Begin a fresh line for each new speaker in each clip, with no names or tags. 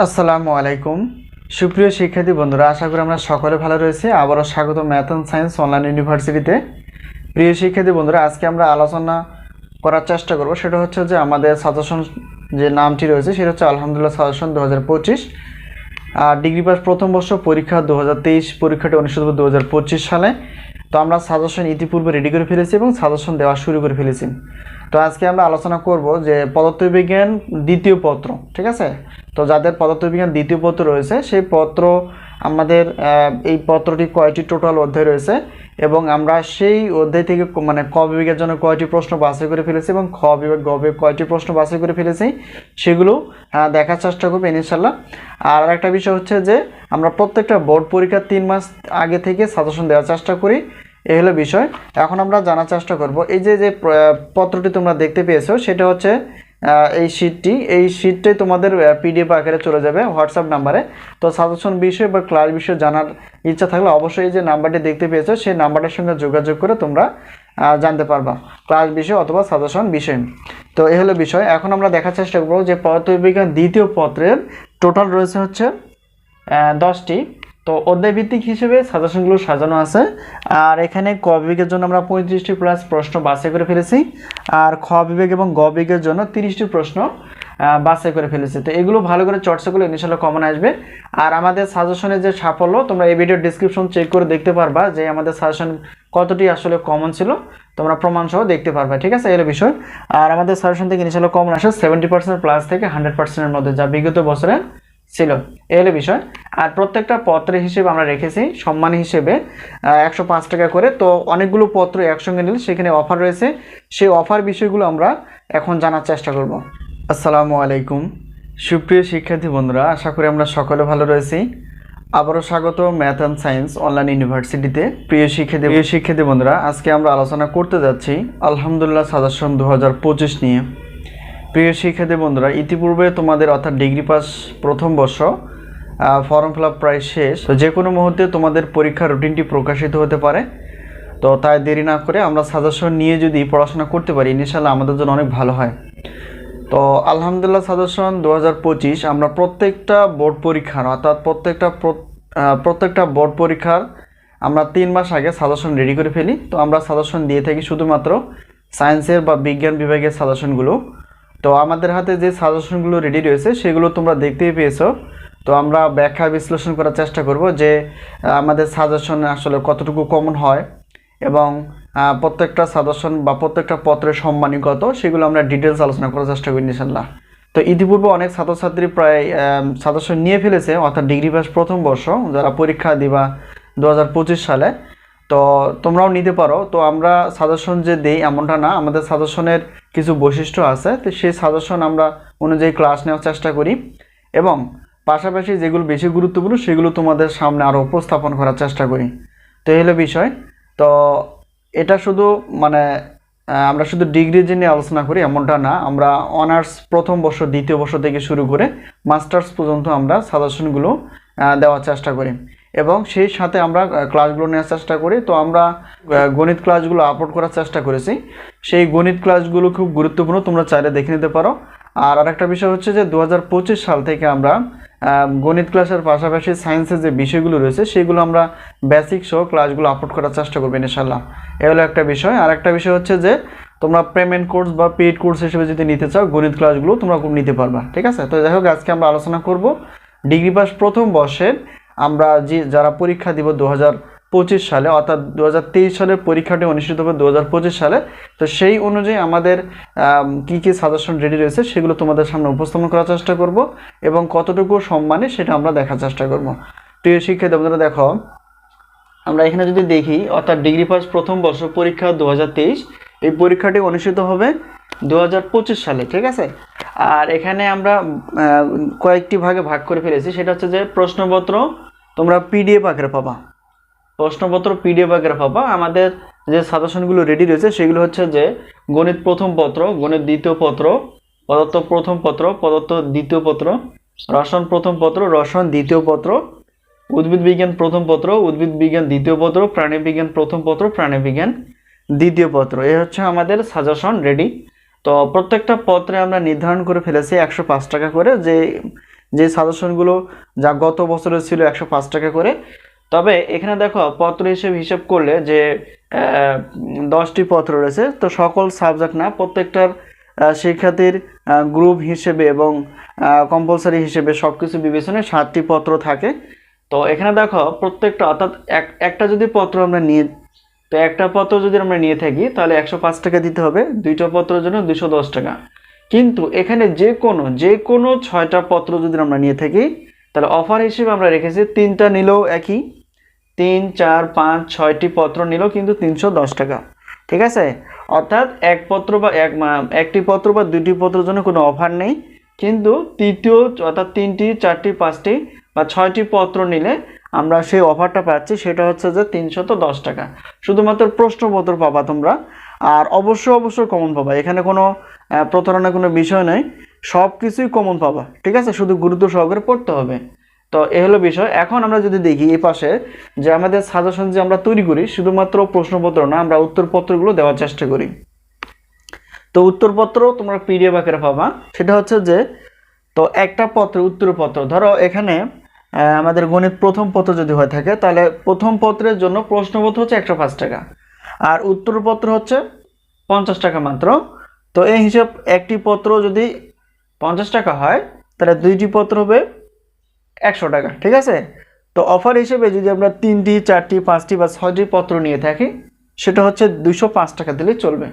আসসালামু আলাইকুম সুপ্রিয় শিক্ষার্থী বন্ধুরা, আশা করি আমরা সকলে ভালো রয়েছি। আবারও স্বাগত ম্যাথ অ্যান্ড সায়েন্স অনলাইন ইউনিভার্সিটিতে। প্রিয় শিক্ষার্থী বন্ধুরা, আজকে আমরা আলোচনা করার চেষ্টা করব সেটা হচ্ছে যে আমাদের সাজেশন যে নামটি রয়েছে সেটা হচ্ছে আলহামদুলিল্লাহ সাজেশন 2025। আর ডিগ্রি পাস প্রথম বর্ষ পরীক্ষা 2023 পরীক্ষাটি অনুষ্ঠিত হবে 2025 সালে। তো আমরা সাজেশন ইতিপূর্বে রেডি করে ফেলেছি এবং সাজেশন দেওয়া শুরু করে ফেলেছি। তো আজকে আমরা আলোচনা করব যে পদার্থবিজ্ঞান দ্বিতীয় পত্র, ঠিক আছে? তো যাদের পদার্থবিজ্ঞান দ্বিতীয় পত্র রয়েছে সেই পত্র আমাদের এই পত্রটি কয়টি টোটাল অধ্যায় রয়েছে এবং আমরা সেই অধ্যায় থেকে মানে ক বিভাগের জন্য কয়টি প্রশ্ন বাছাই করে ফেলেছি এবং খ বিভাগ গ বিভাগ কয়টি প্রশ্ন বাছাই করে ফেলেছি সেগুলো দেখার চেষ্টা করবো ইনশাল্লাহ। আর একটা বিষয় হচ্ছে যে আমরা প্রত্যেকটা বোর্ড পরীক্ষার 3 মাস আগে থেকে সাজেশন দেওয়ার চেষ্টা করি, এই হলো বিষয়। এখন আমরা জানার চেষ্টা করব এই যে যে পত্রটি তোমরা দেখতে পেয়েছো সেটা হচ্ছে এই শীটটাই তোমাদের পিডিএফ আকারে চলে যাবে হোয়াটসঅ্যাপ নাম্বারে। তো সাজেশন বিষয় বা ক্লাস বিষয় জানার ইচ্ছা থাকলে অবশ্যই এই যে নাম্বারটি দেখতে পেয়েছো সেই নাম্বারটার সঙ্গে যোগাযোগ করে তোমরা জানতে পারবা ক্লাস বিষয় অথবা সাজেশন বিষয়। তো এই হলো বিষয়। এখন আমরা দেখার চেষ্টা করবো যে পদার্থবিজ্ঞান দ্বিতীয় পত্রের টোটাল রয়েছে হচ্ছে 10টি। তো অধ্যায়ভিত্তিক হিসেবে সাজেশনগুলো সাজানো আছে। আর এখানে ক বিভাগের জন্য আমরা 35টি প্লাস প্রশ্ন বাছাই করে ফেলেছি, আর খ বিভাগ এবং গ বিভাগের জন্য 30টি প্রশ্ন বাছাই করে ফেলেছি। তো এগুলো ভালো করে চর্চা করলে ইনশাআল্লাহ কমন আসবে। আর আমাদের সাজেশনের যে সাফল্য তোমরা এই ভিডিওর ডিসক্রিপশন চেক করে দেখতে পারবা যে আমাদের সাজেশন কতটি আসলে কমন ছিল, তোমরা প্রমাণ সহ দেখতে পারবে, ঠিক আছে? এর বিষয়। আর আমাদের সাজেশন থেকে ইনশাআল্লাহ কমন আসে 70% প্লাস থেকে 100%-এর মধ্যে, যা বিগত বছরে ছিল, এই হলো বিষয়। আর প্রত্যেকটা পত্রের হিসেবে আমরা রেখেছি সম্মান হিসেবে 105 টাকা করে। তো অনেকগুলো পত্র একসঙ্গে নিলে সেখানে অফার রয়েছে, সেই অফার বিষয়গুলো আমরা এখন জানার চেষ্টা করব। আসসালামু আলাইকুম সুপ্রিয় শিক্ষার্থী বন্ধুরা, আশা করি আমরা সকলে ভালো রয়েছি। আবারও স্বাগত ম্যাথ অ্যান্ড সায়েন্স অনলাইন ইউনিভার্সিটিতে। প্রিয় শিক্ষার্থী বন্ধুরা, আজকে আমরা আলোচনা করতে যাচ্ছি আলহামদুলিল্লাহ সাজেশন 2025 নিয়ে। প্রিয় শিক্ষার্থী বন্ধুরা, ইতিপূর্বে তোমাদের অর্থাৎ ডিগ্রি পাস প্রথম বর্ষ ফর্ম ফিল আপ প্রায় শেষ। তো যে কোনো মুহূর্তে তোমাদের পরীক্ষার রুটিনটি প্রকাশিত হতে পারে। তো তাই দেরি না করে আমরা সাজেশন নিয়ে যদি পড়াশোনা করতে পারি ইনশাআল্লাহ আমাদের জন্য অনেক ভালো হয়। তো আলহামদুলিল্লাহ সাজেশন 2025 আমরা প্রত্যেকটা বোর্ড পরীক্ষার অর্থাৎ প্রত্যেকটা বোর্ড পরীক্ষার আমরা 3 মাস আগে সাজেশন রেডি করে ফেলি। তো আমরা সাজেশন দিয়ে থাকি শুধুমাত্র সায়েন্সের বা বিজ্ঞান বিভাগের সাজেশনগুলো। তো আমাদের হাতে যে সাজেশনগুলো রেডি রয়েছে সেগুলো তোমরা দেখতেই পেয়েছো। তো আমরা ব্যাখ্যা বিশ্লেষণ করার চেষ্টা করব যে আমাদের সাজেশন আসলে কতটুকু কমন হয় এবং প্রত্যেকটা সাজেশন বা প্রত্যেকটা পত্রের সম্মানী কত সেগুলো আমরা ডিটেলস আলোচনা করার চেষ্টা করি ইনশাআল্লাহ। তো ইতিপূর্বে অনেক ছাত্রছাত্রী প্রায় সাজেশন নিয়ে ফেলেছে অর্থাৎ ডিগ্রি পাস প্রথম বর্ষ যারা পরীক্ষা দিবা 2025 সালে। তো তোমরাও নিতে পারো। তো আমরা সাজেশন যে দেই এমনটা না, আমাদের সাজেশনের কিছু বৈশিষ্ট্য আছে। তো সেই সাজেশন আমরা অনুযায়ী ক্লাস নেওয়ার চেষ্টা করি এবং পাশাপাশি যেগুলো বেশি গুরুত্বপূর্ণ সেগুলো তোমাদের সামনে আরও উপস্থাপন করার চেষ্টা করি। তো এই হলো বিষয়। তো এটা শুধু মানে আমরা শুধু ডিগ্রি জেনে আলোচনা করি এমনটা না, আমরা অনার্স প্রথম বর্ষ দ্বিতীয় বর্ষ থেকে শুরু করে মাস্টার্স পর্যন্ত আমরা সাজেশনগুলো দেওয়ার চেষ্টা করি এবং সেই সাথে আমরা ক্লাসগুলো নেওয়ার চেষ্টা করি। তো আমরা গণিত ক্লাসগুলো আপলোড করার চেষ্টা করেছি, সেই গণিত ক্লাসগুলো খুব গুরুত্বপূর্ণ, তোমরা চাইলে দেখে নিতে পারো। আর আরেকটা বিষয় হচ্ছে যে 2025 সাল থেকে আমরা গণিত ক্লাসের পাশাপাশি সায়েন্সের যে বিষয়গুলো রয়েছে সেগুলো আমরা বেসিক সহ ক্লাসগুলো আপলোড করার চেষ্টা করবো ইনশাআল্লাহ। এ হলো একটা বিষয়। আর একটা বিষয় হচ্ছে যে তোমরা পেমেন্ট কোর্স বা পেইড কোর্স হিসেবে যদি নিতে চাও গণিত ক্লাসগুলো তোমরা নিতে পারবা, ঠিক আছে? তো যাই হোক, আজকে আমরা আলোচনা করব ডিগ্রি পাস প্রথম বর্ষের আমরা যারা পরীক্ষা দিব 2025 সালে অর্থাৎ 2023 সালের পরীক্ষাটি অনুষ্ঠিত হবে 2025 সালে। তো সেই অনুযায়ী আমাদের কি কি সাজেশন রেডি রয়েছে সেগুলো তোমাদের সামনে উপস্থাপন করার চেষ্টা করব এবং কতটুকু সম্মানে সেটা আমরা দেখার চেষ্টা করব। প্রিয় শিক্ষার্থী বন্ধুরা, দেখো আমরা এখানে যদি দেখি অর্থাৎ ডিগ্রি পাস প্রথম বর্ষ পরীক্ষা 2023, এই পরীক্ষাটি অনুষ্ঠিত হবে 2025 সালে, ঠিক আছে? আর এখানে আমরা কয়েকটি ভাগে ভাগ করে ফেলেছি, সেটা হচ্ছে যে প্রশ্নপত্র তোমরা পিডিএফ আকারে পাবা, প্রশ্নপত্র পিডিএফ আকারে পাবা। আমাদের যে সাজেশনগুলো রেডি রয়েছে সেগুলো হচ্ছে যে গণিত প্রথম পত্র, গণিত দ্বিতীয় পত্র, পদার্থ প্রথম পত্র, পদার্থ দ্বিতীয় পত্র, রসায়ন প্রথম পত্র, রসায়ন দ্বিতীয় পত্র, উদ্ভিদ বিজ্ঞান প্রথম পত্র, উদ্ভিদ বিজ্ঞান দ্বিতীয় পত্র, প্রাণী বিজ্ঞান প্রথম পত্র, প্রাণী বিজ্ঞান দ্বিতীয় পত্র। এই হচ্ছে আমাদের সাজেশন রেডি। তো প্রত্যেকটা পত্রে আমরা নির্ধারণ করে ফেলেছি 105 টাকা করে, যে যে সাজেশনগুলো যা গত বছরে ছিল 105 টাকা করে। তবে এখানে দেখো পত্র হিসেব করলে যে 10টি পত্র রয়েছে, তো সকল সাবজেক্ট না, প্রত্যেকটার শিক্ষার্থীর গ্রুপ হিসেবে এবং কম্পালসারি হিসেবে সব কিছু বিবেচনায় 7টি পত্র থাকে। তো এখানে দেখো প্রত্যেকটা অর্থাৎ একটা যদি পত্র আমরা নিয়ে, তো একটা পত্র যদি আমরা নিয়ে থাকি তাহলে 105 টাকা দিতে হবে, 2টা পত্রের জন্য 210 টাকা। কিন্তু এখানে যে কোনো 6টা পত্র যদি আমরা নিয়ে থাকি তাহলে অফার হিসেবে আমরা রেখেছি 3টা নিলেও একই, 3, 4, 5, 6টি পত্র নিলেও কিন্তু 310 টাকা। ঠিক আছে, অর্থাৎ একটি পত্র বা 2টি পত্রের জন্য কোনো অফার নেই, কিন্তু তৃতীয় অর্থাৎ 3টি, 4টি, 5টি বা 6টি পত্র নিলে আমরা সেই অফারটা পাচ্ছি, সেটা হচ্ছে যে 310 টাকা। শুধুমাত্র প্রশ্নপত্র পাবা তোমরা, আর অবশ্যই কমন পাবা। এখানে কোনো প্রতারণার কোনো বিষয় নেই, সব কিছুই কমন পাবা। ঠিক আছে, শুধু গুরুত্ব সহকারে পড়তে হবে। তো এ হলো বিষয়। এখন আমরা যদি দেখি এই পাশে যে আমাদের সাজেশন যে আমরা তৈরি করি, শুধুমাত্র প্রশ্নপত্র না, আমরা উত্তরপত্রগুলো দেওয়ার চেষ্টা করি। তো উত্তরপত্র তোমরা পিডিএফ আকারে পাবা। সেটা হচ্ছে যে, তো একটা পত্র উত্তরপত্র, ধরো এখানে আমাদের গণিত প্রথম পত্র যদি হয়ে থাকে তাহলে প্রথম পত্রের জন্য প্রশ্নপত্র হচ্ছে 105 টাকা আর উত্তরপত্র হচ্ছে 50 টাকা মাত্র। তো এই হিসাব একটি পত্র যদি 50 টাকা হয় তাহলে 2টি পত্র হবে 100 টাকা। ঠিক আছে, তো অফার হিসেবে যদি আমরা 3টি, 4টি, 5টি বা 6টি পত্র নিয়ে থাকি সেটা হচ্ছে 205 টাকা দিলেই চলবে।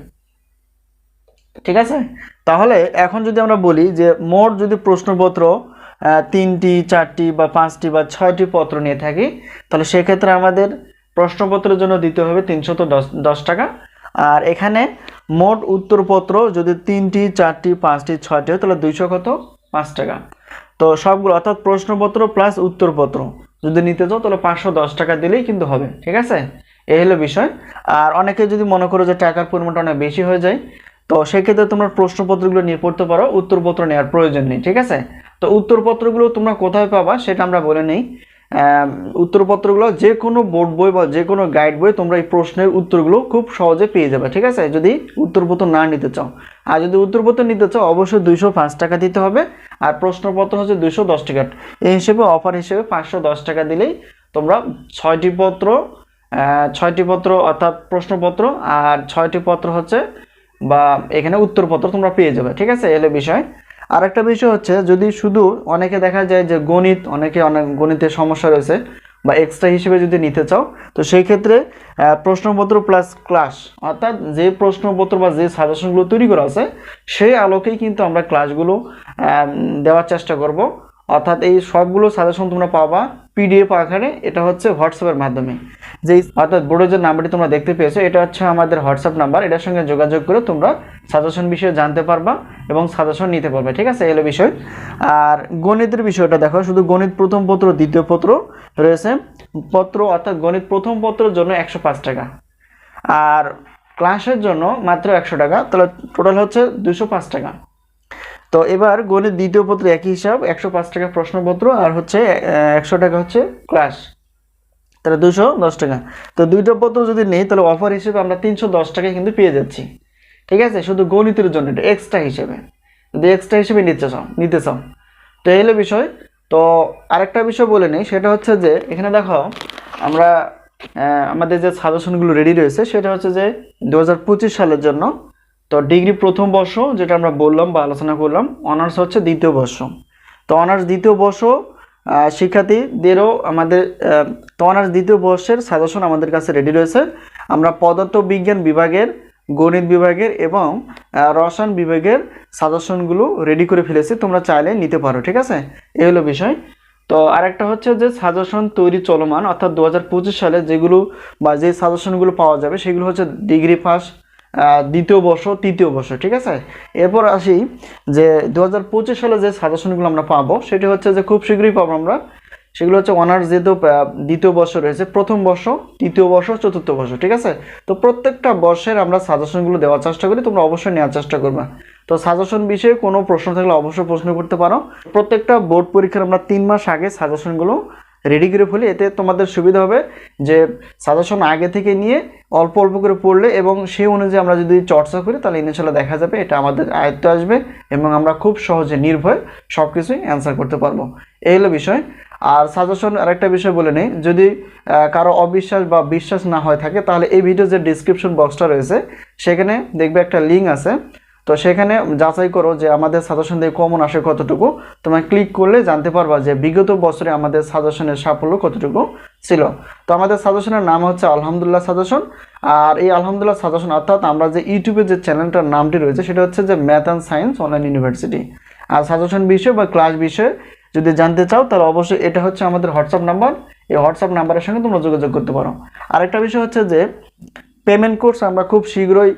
ঠিক আছে, তাহলে এখন যদি আমরা বলি যে মোট যদি প্রশ্নপত্র 3টি, 4টি বা 5টি বা 6টি পত্র নিয়ে থাকি তাহলে সেক্ষেত্রে আমাদের প্রশ্নপত্রের জন্য দিতে হবে 310 টাকা। আর এখানে মোট উত্তরপত্র যদি 3টি, 4টি, 5টি, 6টি হয় তাহলে 5 টাকা। তো সবগুলো অর্থাৎ প্রশ্নপত্র প্লাস উত্তরপত্র যদি নিতে চাও তাহলে 510 টাকা দিলেই কিন্তু হবে। ঠিক আছে, এই হলো বিষয়। আর অনেকে যদি মনে করো যে টাকার পরিমাণটা অনেক বেশি হয়ে যায়, তো সেক্ষেত্রে তোমরা প্রশ্নপত্রগুলো নিয়ে পড়তে পারো, উত্তরপত্র নেওয়ার প্রয়োজন নেই। ঠিক আছে, তো উত্তরপত্রগুলো তোমরা কোথায় পাবা সেটা আমরা বলে নেই। উত্তরপত্রগুলো যে কোনো বোর্ড বই বা যে কোনো গাইড বই তোমরা এই প্রশ্নের উত্তরগুলো খুব সহজে পেয়ে যাবে। ঠিক আছে, যদি উত্তরপত্র না নিতে চাও। আর যদি উত্তরপত্র নিতে চাও অবশ্যই 205 টাকা দিতে হবে, আর প্রশ্নপত্র হচ্ছে 210 টাকা। এই হিসেবে অফার হিসেবে 510 টাকা দিলেই তোমরা 6টি পত্র অর্থাৎ প্রশ্নপত্র আর 6টি পত্র হচ্ছে বা এখানে উত্তরপত্র তোমরা পেয়ে যাবে। ঠিক আছে, এলে বিষয়। আর একটা বিষয় হচ্ছে, যদি শুধু অনেকে দেখা যায় যে অনেক গণিতের সমস্যা রয়েছে বা এক্সট্রা হিসেবে যদি নিতে চাও, তো সেই ক্ষেত্রে প্রশ্নপত্র প্লাস ক্লাস অর্থাৎ যে প্রশ্নপত্র বা যে সাজেশনগুলো তৈরি করা আছে সেই আলোকেই কিন্তু আমরা ক্লাসগুলো দেওয়ার চেষ্টা করব। অর্থাৎ এই সবগুলো সাজেশন তোমরা পাবা পিডিএফ আকারে, এটা হচ্ছে হোয়াটসঅ্যাপের মাধ্যমে। অর্থাৎ বোর্ডের যে নাম্বারটি তোমরা দেখতে পেয়েছো এটা হচ্ছে আমাদের হোয়াটসঅ্যাপ নাম্বার, এটার সঙ্গে যোগাযোগ করে তোমরা সাজেশন বিষয়ে জানতে পারবা এবং সাজেশন নিতে পারবে। ঠিক আছে, এলো বিষয়। আর গণিতের বিষয়টা দেখো, শুধু গণিত প্রথম পত্র দ্বিতীয় পত্র রয়েছে অর্থাৎ গণিত প্রথম পত্রের জন্য 105 টাকা আর ক্লাসের জন্য মাত্র 100 টাকা, তাহলে টোটাল হচ্ছে 205 টাকা। তো এবার গণিত দ্বিতীয় পত্র একই হিসাব, 105 টাকা প্রশ্নপত্র আর হচ্ছে 100 টাকা হচ্ছে ক্লাস, তাহলে 210 টাকা। তো 2টা পত্র যদি নেই তাহলে অফার হিসেবে আমরা 310 টাকায় কিন্তু পেয়ে যাচ্ছি। ঠিক আছে, শুধু গণিতের জন্য, এটা এক্সট্রা হিসেবে, যদি এক্সট্রা হিসেবে নিতে চাও। তো এই হলো বিষয়। তো আরেকটা বিষয় বলে নেই, সেটা হচ্ছে যে এখানে দেখো আমরা আমাদের যে সাজেশনগুলো রেডি রয়েছে সেটা হচ্ছে যে 2025 সালের জন্য। তো ডিগ্রি প্রথম বর্ষ যেটা আমরা বললাম বা আলোচনা করলাম, অনার্স হচ্ছে দ্বিতীয় বর্ষ। তো অনার্স দ্বিতীয় বর্ষ শিক্ষার্থীদেরও আমাদের তো অনার্স দ্বিতীয় বর্ষের সাজেশন আমাদের কাছে রেডি রয়েছে। আমরা পদার্থ বিজ্ঞান বিভাগের, গণিত বিভাগের এবং রসায়ন বিভাগের সাজেশনগুলো রেডি করে ফেলেছি, তোমরা চাইলে নিতে পারো। ঠিক আছে, এই হলো বিষয়। তো আরেকটা হচ্ছে যে সাজেশন তৈরি চলমান, অর্থাৎ 2025 সালে যেগুলো বা যে সাজেশনগুলো পাওয়া যাবে সেগুলো হচ্ছে ডিগ্রি পাস, দ্বিতীয় বর্ষ, তৃতীয় বর্ষ। ঠিক আছে, এরপর আসি যে 2025 সালে যে সাজেশনগুলো আমরা পাবো সেটা হচ্ছে যে খুব শীঘ্রই পাবো আমরা, সেগুলো হচ্ছে অনার্স যেহেতু দ্বিতীয় বর্ষ রয়েছে, প্রথম বর্ষ, তৃতীয় বর্ষ, চতুর্থ বর্ষ। ঠিক আছে, তো প্রত্যেকটা বর্ষের আমরা সাজেশনগুলো দেওয়ার চেষ্টা করি, তোমরা অবশ্যই নেওয়ার চেষ্টা করবে। তো সাজেশন বিষয়ে কোনো প্রশ্ন থাকলে অবশ্যই প্রশ্ন করতে পারো। প্রত্যেকটা বোর্ড পরীক্ষার আমরা 3 মাস আগে সাজেশনগুলো রেডি করে ফেলি, এতে তোমাদের সুবিধা হবে যে সাজেশন আগে থেকে নিয়ে অল্প অল্প করে পড়লে এবং সেই অনুযায়ী আমরা যদি চর্চা করি তাহলে ইনশাআল্লাহ দেখা যাবে এটা আমাদের আয়ত্তে আসবে এবং আমরা খুব সহজে নির্ভয়ে সব কিছুই অ্যান্সার করতে পারবো। এই হলো বিষয়। আর সাজেশন আরেকটা বিষয় বলে নেই, যদি কারো অবিশ্বাস বা বিশ্বাস না হয়ে থাকে তাহলে এই ভিডিও যে ডিসক্রিপশন বক্সটা রয়েছে সেখানে দেখবে একটা লিঙ্ক আছে, তো সেখানে যাচাই করো যে আমাদের সাজেশন দিয়ে কমন আসে কতটুকু। তোমরা ক্লিক করলে জানতে পারবা যে বিগত বছরে আমাদের সাজেশনের সাফল্য কতটুকু ছিল। তো আমাদের সাজেশনের নাম হচ্ছে আলহামদুলিল্লাহ সাজেশন। আর এই আলহামদুলিল্লাহ সাজেশন অর্থাৎ আমরা যে ইউটিউবে যে চ্যানেলটার নামটি রয়েছে সেটা হচ্ছে যে math and science online university. আর সাজেশন বিষয় বা ক্লাস বিষয়ে যদি জানতে চাও তাহলে অবশ্যই এটা হচ্ছে আমাদের হোয়াটসঅ্যাপ নাম্বার, এই হোয়াটসঅ্যাপ নাম্বারের সঙ্গে তোমরা যোগাযোগ করতে পারো। আরেকটা বিষয় হচ্ছে যে পেমেন্ট কোর্স আমরা খুব শীঘ্রই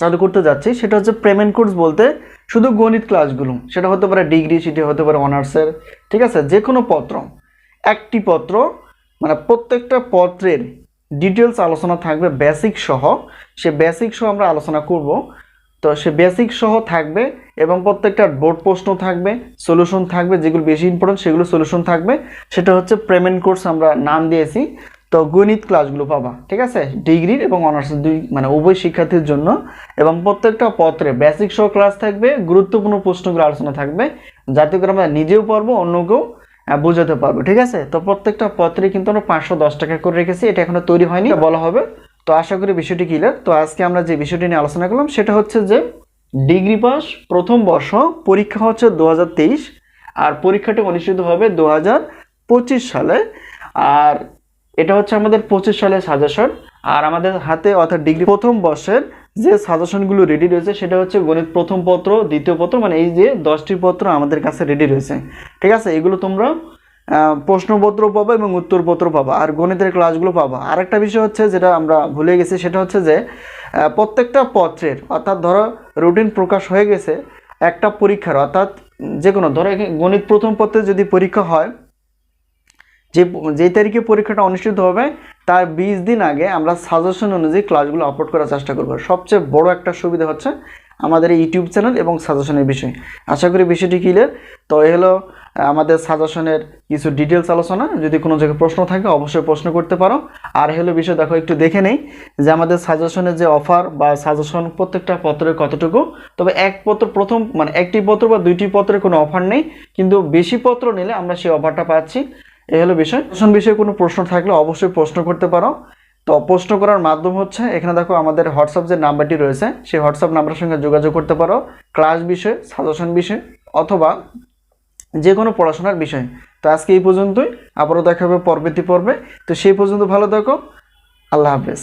চালু করতে যাচ্ছি। সেটা হচ্ছে পেমেন্ট কোর্স বলতে শুধু গণিত ক্লাসগুলো, সেটা হতে পারে ডিগ্রি, সেটা হতে পারে অনার্সের, ঠিক আছে, যে কোনো পত্র, একটি পত্র মানে প্রত্যেকটা পত্রের ডিটেলস আলোচনা থাকবে বেসিক সহ। সে বেসিক সহ আমরা আলোচনা করব। তো সে বেসিক সহ থাকবে এবং প্রত্যেকটা বোর্ড প্রশ্ন থাকবে, সলিউশন থাকবে, যেগুলো বেশি ইম্পর্টেন্ট সেগুলো সলিউশন থাকবে। সেটা হচ্ছে পেমেন্ট কোর্স আমরা নাম দিয়েছি। তো গণিত ক্লাসগুলো পাবা, ঠিক আছে, ডিগ্রির এবং অনার্সের দুই মানে উভয় শিক্ষার্থীর জন্য। এবং প্রত্যেকটা পত্রে বেসিক সহ ক্লাস থাকবে, গুরুত্বপূর্ণ প্রশ্নগুলো আলোচনা থাকবে, যাতে করে আমরা নিজেও পারবো অন্যকেও বোঝাতে পারবো, ঠিক আছে। তো প্রত্যেকটা পত্রে কিন্তু আমরা 510 টাকা করে রেখেছি, এটা এখনো তৈরি হয়নি, বলা হবে। তো আশা করি বিষয়টি ক্লিয়ার। তো আজকে আমরা যে বিষয়টি নিয়ে আলোচনা করলাম সেটা হচ্ছে যে ডিগ্রি পাস প্রথম বর্ষ পরীক্ষা হচ্ছে 2023, আর পরীক্ষাটি অনুষ্ঠিত হবে 2025 সালে। আর এটা হচ্ছে আমাদের 25 সালের সাজেশন। আর আমাদের হাতে অর্থাৎ ডিগ্রি প্রথম বর্ষের যে সাজেশনগুলো রেডি রয়েছে সেটা হচ্ছে গণিত প্রথম পত্র, দ্বিতীয় পত্র, মানে এই যে 10টি পত্র আমাদের কাছে রেডি রয়েছে, ঠিক আছে। এগুলো তোমরা প্রশ্নপত্র পাবা এবং উত্তরপত্র পাবা, আর গণিতের ক্লাসগুলো পাবা। আরেকটা বিষয় হচ্ছে যেটা আমরা ভুলে গেছি, সেটা হচ্ছে যে প্রত্যেকটা পত্রের অর্থাৎ ধরো রুটিন প্রকাশ হয়ে গেছে একটা পরীক্ষার, অর্থাৎ যে কোনো ধরো গণিত প্রথম পত্রে যদি পরীক্ষা হয়, যে তারিখে পরীক্ষাটা অনুষ্ঠিত হবে তার 20 দিন আগে আমরা সাজেশন অনুযায়ী ক্লাসগুলো আপলোড করার চেষ্টা করব। সবচেয়ে বড় একটা সুবিধা হচ্ছে আমাদের এই ইউটিউব চ্যানেল এবং সাজেশনের বিষয়। আশা করি বিষয়টি ক্লিয়ার। তো এই হলো আমাদের সাজেশনের কিছু ডিটেলস আলোচনা। যদি কোনো জায়গায় প্রশ্ন থাকে অবশ্যই প্রশ্ন করতে পারো। আর হলো বিষয় দেখো, একটু দেখে নেই যে আমাদের সাজেশনের যে অফার বা সাজেশন প্রত্যেকটা পত্রের কতটুকু। তবে এক পত্র প্রথম মানে একটি পত্র বা দুইটি পত্রের কোনো অফার নেই, কিন্তু বেশি পত্র নিলে আমরা সেই অফারটা পাচ্ছি। এই হলো বিষয়। বিষয়ে কোনো প্রশ্ন থাকলে অবশ্যই প্রশ্ন করতে পারো। তো প্রশ্ন করার মাধ্যম হচ্ছে এখানে দেখো আমাদের হোয়াটসঅ্যাপ যে নাম্বারটি রয়েছে সেই হোয়াটসঅ্যাপ নাম্বারের সঙ্গে যোগাযোগ করতে পারো, ক্লাস বিষয়, সাজেশন বিষয় অথবা যে কোনো পড়াশোনার বিষয়। তো আজকে এই পর্যন্তই, আবারও দেখা হবে পরবর্তী পর্বে। তো সেই পর্যন্ত ভালো থাকো, আল্লাহ হাফেজ।